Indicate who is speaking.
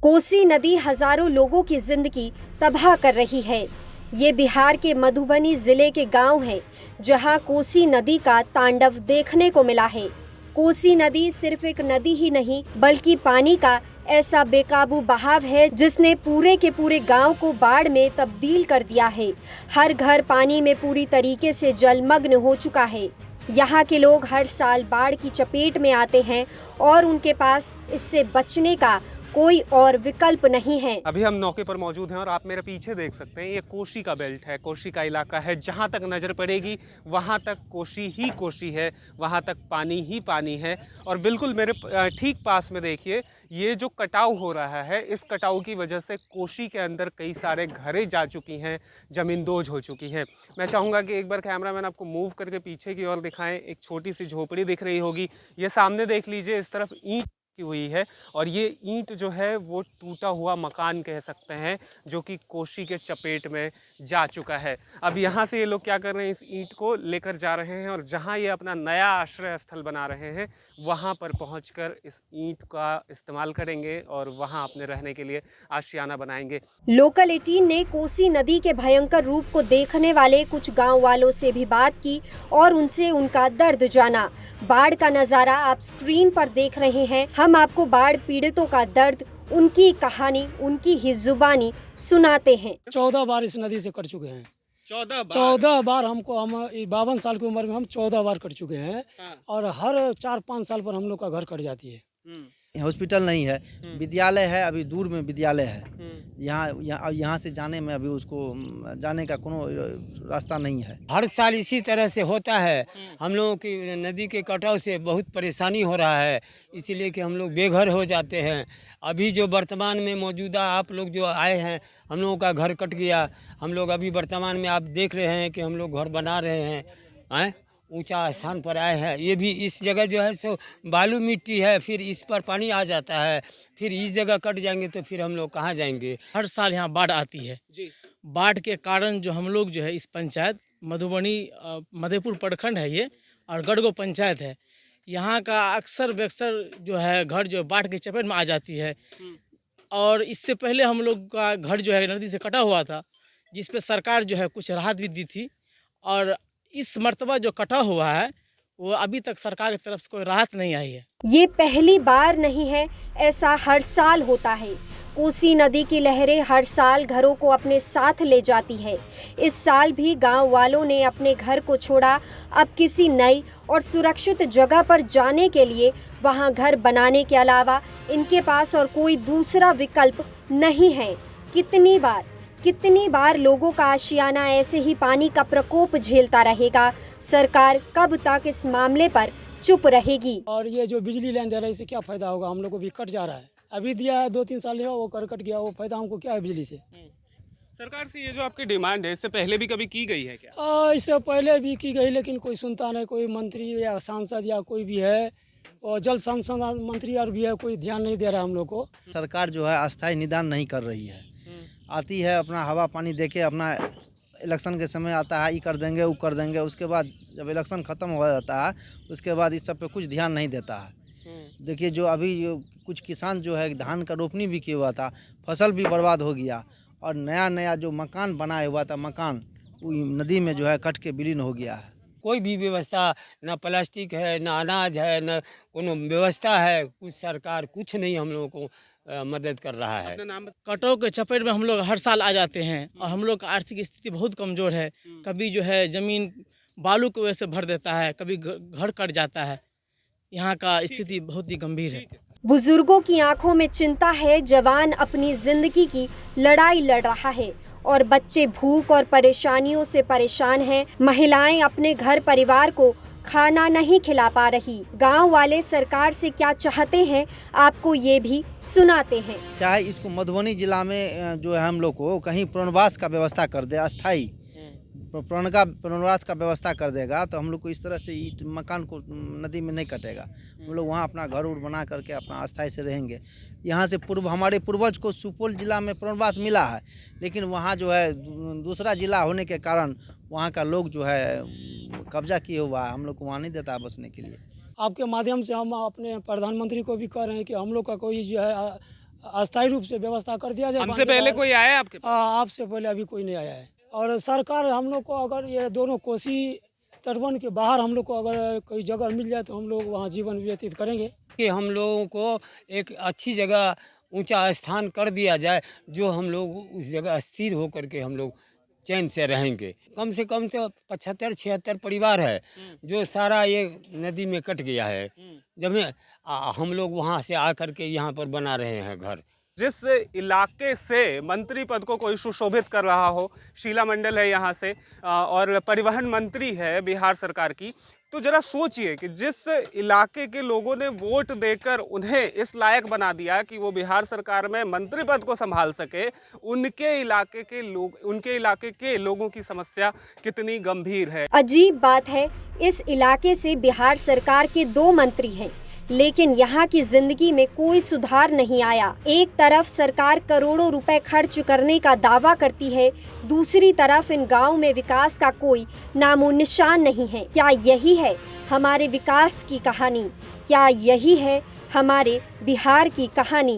Speaker 1: कोसी नदी हजारों लोगों की जिंदगी तबाह कर रही है। ये बिहार के मधुबनी जिले के गांव है जहां कोसी नदी का तांडव देखने को मिला है। कोसी नदी सिर्फ एक नदी ही नहीं बल्कि पानी का ऐसा बेकाबू बहाव है जिसने पूरे के पूरे गांव को बाढ़ में तब्दील कर दिया है। हर घर पानी में पूरी तरीके से जलमग्न हो चुका है। यहाँ के लोग हर साल बाढ़ की चपेट में आते हैं और उनके पास इससे बचने का कोई और विकल्प नहीं है।
Speaker 2: अभी हम नौके पर मौजूद हैं और आप मेरे पीछे देख सकते हैं, ये कोसी का बेल्ट है, कोसी का इलाका है। जहाँ तक नज़र पड़ेगी वहाँ तक कोसी ही कोसी है, वहाँ तक पानी ही पानी है। और बिल्कुल मेरे ठीक पास में देखिए, ये जो कटाव हो रहा है, इस कटाव की वजह से कोसी के अंदर कई सारे घरें जा चुकी हैं, ज़मींदोज हो चुकी हैं। मैं चाहूँगा कि एक बार कैमरामैन आपको मूव करके पीछे की ओर दिखाएं। एक छोटी सी झोपड़ी दिख रही होगी, ये सामने देख लीजिए, इस तरफ ईंट की हुई है और ये ईंट जो है वो टूटा हुआ मकान कह सकते हैं, जो कि कोसी के चपेट में जा चुका है। अब यहाँ से ये लोग क्या कर रहे हैं, इस ईंट को लेकर जा रहे हैं और जहाँ ये अपना नया आश्रय स्थल बना रहे हैं वहाँ पर पहुँचकर इस ईंट का इस्तेमाल करेंगे और वहाँ अपने रहने के लिए आशियाना बनाएंगे।
Speaker 1: लोकल 18 ने कोसी नदी के भयंकर रूप को देखने वाले कुछ गांव वालों से भी बात की और उनसे उनका दर्द जाना। बाढ़ का नजारा आप स्क्रीन पर देख रहे हैं। हम आपको बाढ़ पीड़ितों का दर्द, उनकी कहानी, उनकी ही जुबानी सुनाते हैं।
Speaker 3: 14 बार इस नदी से कट चुके हैं।
Speaker 2: 14
Speaker 3: बार हम 52 साल की उम्र में हम 14 बार कट चुके हैं।
Speaker 2: हाँ।
Speaker 3: और हर 4-5 साल पर हम लोग का घर कट जाती है।
Speaker 4: हॉस्पिटल नहीं है, विद्यालय है, अभी दूर में विद्यालय है। यहाँ से जाने में अभी उसको जाने का कोनो रास्ता नहीं है।
Speaker 5: हर साल इसी तरह से होता है। हम लोगों की नदी के कटाव से बहुत परेशानी हो रहा है, इसीलिए कि हम लोग बेघर हो जाते हैं। अभी जो वर्तमान में मौजूदा आप लोग जो आए हैं, हम लोगों का घर कट गया। हम लोग अभी वर्तमान में आप देख रहे हैं कि हम लोग घर बना रहे हैं, ऊंचा स्थान पर आए हैं। ये भी इस जगह जो है सो बालू मिट्टी है, फिर इस पर पानी आ जाता है, फिर इस जगह कट जाएंगे तो फिर हम लोग कहाँ जाएंगे।
Speaker 6: हर साल यहाँ बाढ़ आती है
Speaker 2: जी।
Speaker 6: बाढ़ के कारण जो हम लोग जो है इस पंचायत मधुबनी मधेपुर प्रखंड है ये, और गढ़गो पंचायत है, यहाँ का अक्सर बेक्सर जो है घर जो बाढ़ की चपेट में आ जाती है। और इससे पहले हम लोग का घर जो है नदी से कटा हुआ था, जिस पे सरकार जो है कुछ राहत भी दी थी। और इस मर्तबा जो कटा हुआ है वो अभी तक सरकार की तरफ से कोई राहत नहीं आई है।
Speaker 1: ये पहली बार नहीं है, ऐसा हर साल होता है। कोसी नदी की लहरें हर साल घरों को अपने साथ ले जाती है। इस साल भी गांव वालों ने अपने घर को छोड़ा। अब किसी नई और सुरक्षित जगह पर जाने के लिए वहां घर बनाने के अलावा इनके पास और कोई दूसरा विकल्प नहीं है। कितनी बार लोगों का आशियाना ऐसे ही पानी का प्रकोप झेलता रहेगा। सरकार कब तक इस मामले पर चुप रहेगी?
Speaker 3: और ये जो बिजली लाइन दे रहा है, इससे क्या फायदा होगा? हम लोग को भी कट जा रहा है। अभी दिया है 2-3 साल हुआ, वो कट गया, वो फायदा हमको क्या है बिजली से?
Speaker 2: सरकार से ये जो आपकी डिमांड है, इससे पहले भी कभी की गई है क्या?
Speaker 3: इससे पहले भी की गई, लेकिन कोई सुनता नहीं। कोई मंत्री या सांसद या कोई भी है, और जल संसाधन मंत्री और भी है, कोई ध्यान नहीं दे रहा हम लोग को।
Speaker 4: सरकार जो है अस्थायी निदान नहीं कर रही है। आती है, अपना हवा पानी देके, अपना इलेक्शन के समय आता है, ये कर देंगे वो कर देंगे। उसके बाद जब इलेक्शन ख़त्म हो जाता है, उसके बाद इस सब पे कुछ ध्यान नहीं देता है। देखिए, जो अभी कुछ किसान जो है धान का रोपनी भी किया हुआ था, फसल भी बर्बाद हो गया। और नया जो मकान बनाया हुआ था, मकान वो नदी में जो है कट के विलीन हो गया है।
Speaker 5: कोई भी व्यवस्था, ना प्लास्टिक है, ना अनाज है, ना कोनो व्यवस्था है, कुछ सरकार कुछ नहीं हम लोगों को मदद कर रहा है।
Speaker 6: कटाव के चपेट में हम लोग हर साल आ जाते हैं और हम लोग का आर्थिक स्थिति बहुत कमज़ोर है। कभी जो है ज़मीन बालू की वजह से भर देता है, कभी घर कट जाता है। यहाँ का स्थिति बहुत ही गंभीर है।
Speaker 1: बुजुर्गों की आंखों में चिंता है। जवान अपनी जिंदगी की लड़ाई लड़ रहा है और बच्चे भूख और परेशानियों से परेशान हैं। महिलाएं अपने घर परिवार को खाना नहीं खिला पा रही। गांव वाले सरकार से क्या चाहते हैं, आपको ये भी सुनाते हैं।
Speaker 4: चाहे इसको मधुबनी जिला में जो है हम लोग को कहीं पुनर्वास का व्यवस्था कर दे, अस्थाई पुनर्वास का व्यवस्था कर देगा, तो हम लोग को इस तरह से मकान को नदी में नहीं कटेगा। हम लोग वहाँ अपना घर उर बना करके अपना अस्थाई से रहेंगे। यहाँ से हमारे पूर्वज को सुपौल जिला में पुनर्वास मिला है, लेकिन वहाँ जो है दूसरा जिला होने के कारण वहाँ का लोग जो है कब्जा किए हुआ है, हम लोग को वहाँ नहीं देता है बसने के लिए।
Speaker 3: आपके माध्यम से हम अपने प्रधानमंत्री को भी कह रहे हैं कि हम लोग का कोई जो है अस्थायी रूप से व्यवस्था कर दिया जाए।
Speaker 2: हमसे पहले कोई आया है आपके पास?
Speaker 3: आपसे पहले अभी कोई नहीं आया है। और सरकार हम लोग को अगर ये दोनों कोसी तटबंध के बाहर हम लोग को अगर कोई जगह मिल जाए तो हम लोग वहाँ जीवन व्यतीत करेंगे।
Speaker 5: कि हम लोगों को एक अच्छी जगह ऊंचा स्थान कर दिया जाए, जो हम लोग उस जगह स्थिर होकर के हम लोग चैन से रहेंगे। कम से कम तो 75-76 परिवार है जो सारा ये नदी में कट गया है। जब हम लोग वहाँ से आकर के यहाँ पर बना रहे हैं घर।
Speaker 2: जिस इलाके से मंत्री पद को कोई सुशोभित कर रहा हो, शीला मंडल है यहाँ से और परिवहन मंत्री है बिहार सरकार की, तो जरा सोचिए कि जिस इलाके के लोगों ने वोट देकर उन्हें इस लायक बना दिया कि वो बिहार सरकार में मंत्री पद को संभाल सके, उनके इलाके के लोगों की समस्या कितनी गंभीर है।
Speaker 1: अजीब बात है, इस इलाके से बिहार सरकार के 2 मंत्री हैं, लेकिन यहाँ की जिंदगी में कोई सुधार नहीं आया। एक तरफ सरकार करोड़ों रुपए खर्च करने का दावा करती है, दूसरी तरफ इन गांव में विकास का कोई नामो निशान नहीं है। क्या यही है हमारे विकास की कहानी? क्या यही है हमारे बिहार की कहानी?